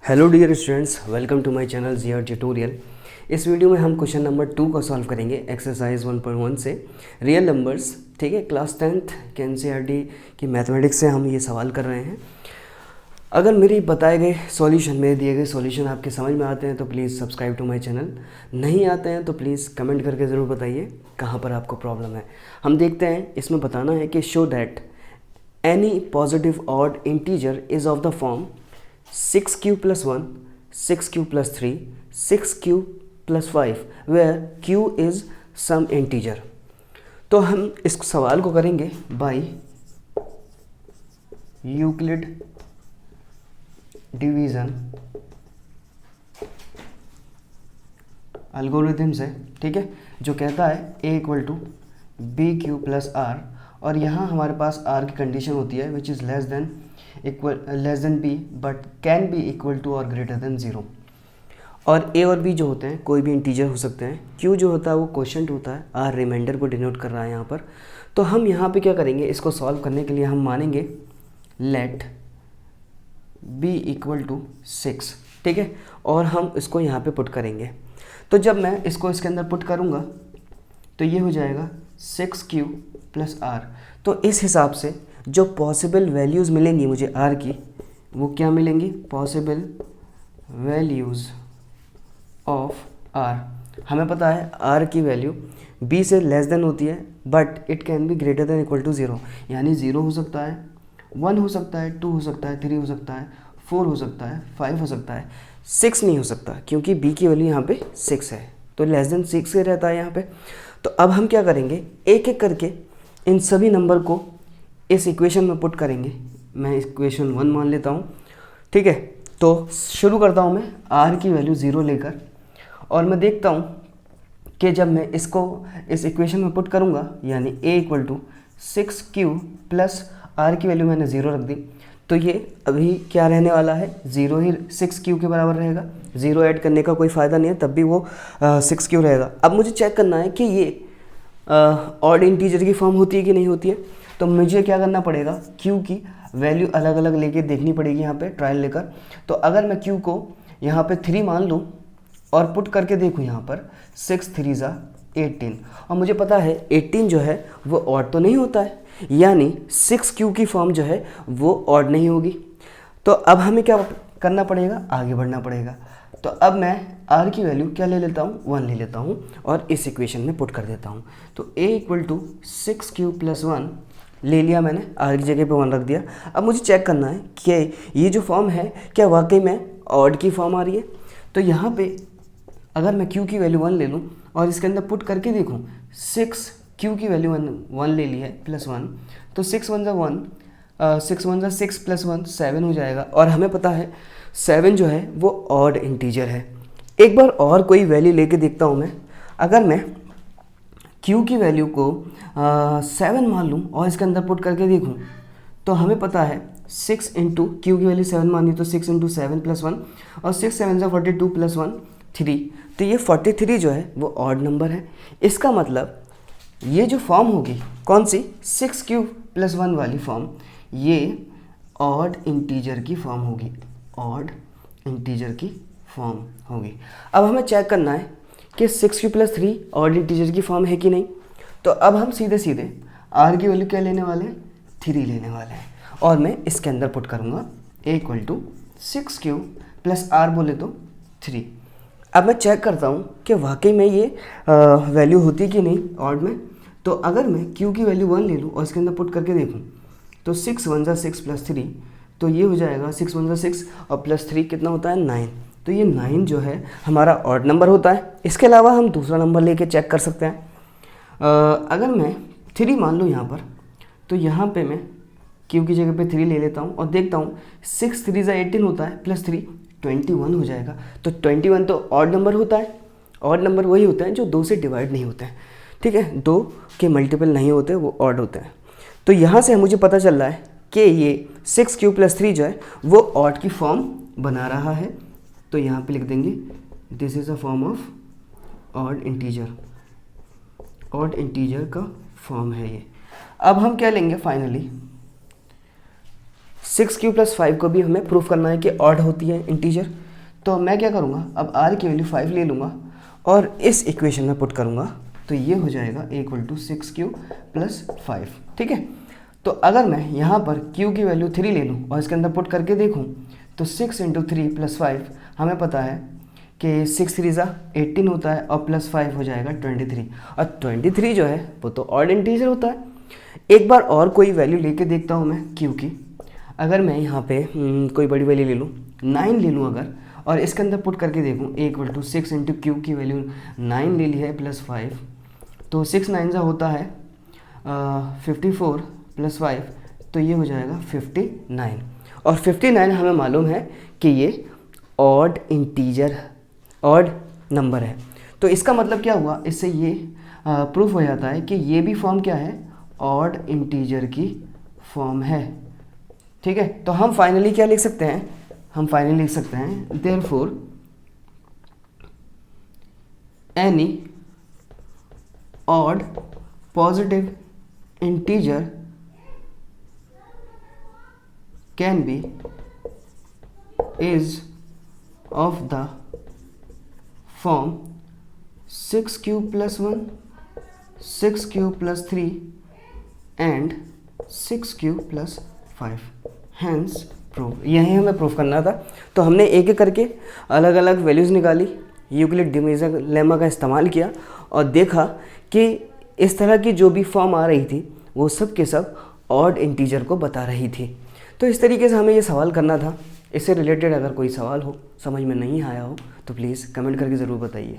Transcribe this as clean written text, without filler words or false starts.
Hello dear students, welcome to my channel GR tutorial. इस video में हम question number 2 को सॉल्व करेंगे एक्सरसाइज 1.1 से रियल नंबर्स। ठीक है, क्लास 10th के एनसीईआरटी की मैथमेटिक्स से हम ये सवाल कर रहे हैं। अगर मेरे बताए गए सॉल्यूशन, मेरे दिए गए सॉल्यूशन आपके समझ में आते हैं तो please subscribe to my channel. नहीं आते हैं तो प्लीज़ कमेंट करके ज़रूर बताइए कहाँ पर आपको प्रॉब्लम है। हम देखते हैं, इसमें बताना है कि show that any positive odd integer is of the form 6q plus 1, 6q plus 3, 6q plus 5 where q is some integer। तो हम इस सवाल को करेंगे बाय यूक्लिड डिवीज़न एल्गोरिथम से। ठीक है, जो कहता है a equal to B Q plus R, और यहाँ हमारे पास r की कंडीशन होती है which is less than b but can be equal to और ग्रेटर देन 0। और a और b जो होते हैं कोई भी इंटीजर हो सकते हैं। q जो होता है वो क्वोशंट होता है, r रिमाइंडर को डिनोट कर रहा है यहाँ पर। तो हम यहाँ पे क्या करेंगे, इसको सॉल्व करने के लिए हम मानेंगे लेट b इक्वल टू 6। ठीक है, और हम इसको यहाँ पे पुट करेंगे। तो जब मैं इसको इसके अंदर पुट करूँगा तो ये हो जाएगा 6q प्लस r। तो इस हिसाब से जो पॉसिबल वैल्यूज़ मिलेंगी मुझे r की, वो क्या मिलेंगी, पॉसिबल वैल्यूज़ ऑफ r। हमें पता है r की वैल्यू b से लेस देन होती है but it can be greater than equal to 0। यानी 0 हो सकता है, 1 हो सकता है, 2 हो सकता है, 3 हो सकता है, 4 हो सकता है, 5 हो सकता है, 6 नहीं हो सकता क्योंकि b की वैल्यू यहाँ पे 6 है, तो लेस देन 6 रहता है यहाँ पे। तो अब हम क्या करेंगे, एक एक करके इन सभी नंबर को इस इक्वेशन में पुट करेंगे। मैं इक्वेशन 1 मान लेता हूँ। ठीक है, तो शुरू करता हूँ मैं r की वैल्यू 0 लेकर, और मैं देखता हूँ कि जब मैं इसको इस इक्वेशन में पुट करूँगा यानी a equal to 6q plus r की वैल्यू मैंने 0 रख दी, तो ये अभी क्या रहने वाला है, 0 ही 6q के बराबर रहेगा। 0 ऐड करने का कोई फ़ायदा नहीं है, तब भी वो 6q रहेगा। अब मुझे चेक करना है कि ये ऑड इंटीजर की फॉर्म होती है कि नहीं होती है। तो मुझे क्या करना पड़ेगा, q की वैल्यू अलग अलग लेके देखनी पड़ेगी यहाँ पे ट्रायल लेकर। तो अगर मैं q को यहाँ पे 3 मान लूँ और पुट करके देखूँ यहाँ पर 6 3 ज़ा 18, और मुझे पता है 18 जो है वो ऑड तो नहीं होता है, यानी 6q की फॉर्म जो है वो ऑड नहीं होगी। तो अब हमें क्या करना पड़ेगा, आगे बढ़ना पड़ेगा। तो अब मैं r की वैल्यू क्या ले लेता हूँ, 1 ले लेता हूँ और इस इक्वेशन में पुट कर देता हूँ। तो a equal to 6q plus 1 ले लिया मैंने, r की जगह पे 1 रख दिया। अब मुझे चेक करना है कि ये जो फॉर्म है क्या वाकई में ऑड की फॉर्म आ रही है। तो यहाँ पे अगर मैं q की वैल्यू 1 ले लूँ और इसके अंदर पुट करके देखूँ, 6q की वैल्यू 1 ले ली है प्लस 1, तो 6 1 ज़ा 1, 6 1 ज़ा 6 प्लस 1 7 हो जाएगा। और हमें पता है 7 जो है वो ऑड इंटीजर है। एक बार और कोई वैल्यू लेके देखता हूँ मैं। अगर मैं q की वैल्यू को 7 मान लूँ और इसके अंदर पुट करके देखूँ, तो हमें पता है 6 इंटू क्यू की वैल्यू 7 मानी तो 6 इंटू 7 प्लस 1, और 6 7 ज़ा 42 प्लस 1 3। तो ये 43 जो है वो ऑड नंबर है। इसका मतलब ये जो फॉर्म होगी कौन सी, 6q प्लस 1 वाली फॉर्म, ये ऑड इंटीजर की फॉर्म होगी, ऑड इंटीजर की फॉर्म होगी। अब हमें चेक करना है कि 6q प्लस 3 ऑड इंटीजर की फॉर्म है कि नहीं। तो अब हम सीधे सीधे r की वैल्यू क्या लेने वाले हैं, 3 लेने वाले हैं, और मैं इसके अंदर पुट करूँगा a equal to 6q plus r बोले तो 3। अब मैं चेक करता हूँ कि वाकई में ये वैल्यू होती कि नहीं ऑड में। तो अगर मैं q की वैल्यू 1 ले लूँ और इसके अंदर पुट करके देखूँ, तो 6 1 ज़ा 6 प्लस 3, तो ये हो जाएगा 6 1 ज़ा 6 और प्लस 3 कितना होता है, 9। तो ये 9 जो है हमारा ऑड नंबर होता है। इसके अलावा हम दूसरा नंबर लेके चेक कर सकते हैं। अगर मैं 3 मान लूँ यहाँ पर, तो यहाँ पे मैं q की जगह पे 3 ले लेता हूँ और देखता हूँ 6 3 ज़ा 18 होता है प्लस 3 21 हो जाएगा। तो 21 तो ऑड नंबर होता है। ऑड नंबर वही होते हैं जो 2 से डिवाइड नहीं होते हैं। ठीक है, 2 के मल्टीपल नहीं होते, वो ऑड होते हैं। तो यहाँ से मुझे पता चल रहा है कि ये 6q प्लस 3 जो है वो ऑड की फॉर्म बना रहा है। तो यहाँ पे लिख देंगे this is a form of odd integer, odd integer का फॉर्म है ये। अब हम क्या लेंगे फाइनली, 6 प्लस 5 को भी हमें प्रूफ करना है कि ऑड होती है इंटीजर। तो मैं क्या करूँगा, अब r की वैल्यू 5 ले लूँगा और इस इक्वेशन में पुट करूँगा, तो ये हो जाएगा = 6q प्लस 5। ठीक है, तो अगर मैं यहाँ पर q की वैल्यू 3 ले लूँ और इसके अंदर पुट करके देखूँ, तो 6 × 3 + 5 हमें पता है कि 6 3 18 होता है और प्लस 5 हो जाएगा 23, और 23 जो है वो तो ऑड इंटीजर होता है। एक बार और कोई वैल्यू लेके देखता हूँ मैं q की। अगर मैं यहाँ पे कोई बड़ी वैल्यू ले लूँ, 9 ले लूँ अगर, और इसके अंदर पुट करके देखूँ = 6 × q की वैल्यू 9 ले ली है प्लस 5, तो 6 9 होता है 54 प्लस 5, तो ये हो जाएगा 59, और 59 हमें मालूम है कि ये ऑड इंटीजर, ऑड नंबर है। तो इसका मतलब क्या हुआ, इससे ये प्रूफ हो जाता है कि ये भी फॉर्म क्या है, ऑड इंटीजर की फॉर्म है। ठीक है, तो हम फाइनली क्या लिख सकते हैं, हम फाइनली लिख सकते हैं therefore any odd positive integer can be is of the form 6q + 1, 6q + 3 and 6q + 5, hence proof. यही हमें प्रूफ करना था। तो हमने एक एक करके अलग अलग वैल्यूज़ निकाली, यूक्लिड डिवीजन लेमा का इस्तेमाल किया और देखा कि इस तरह की जो भी फॉर्म आ रही थी वो सब के सब ऑड इंटीजर को बता रही थी। तो इस तरीके से हमें ये सवाल करना था। इससे रिलेटेड अगर कोई सवाल हो, समझ में नहीं आया हो, तो प्लीज़ कमेंट करके ज़रूर बताइए।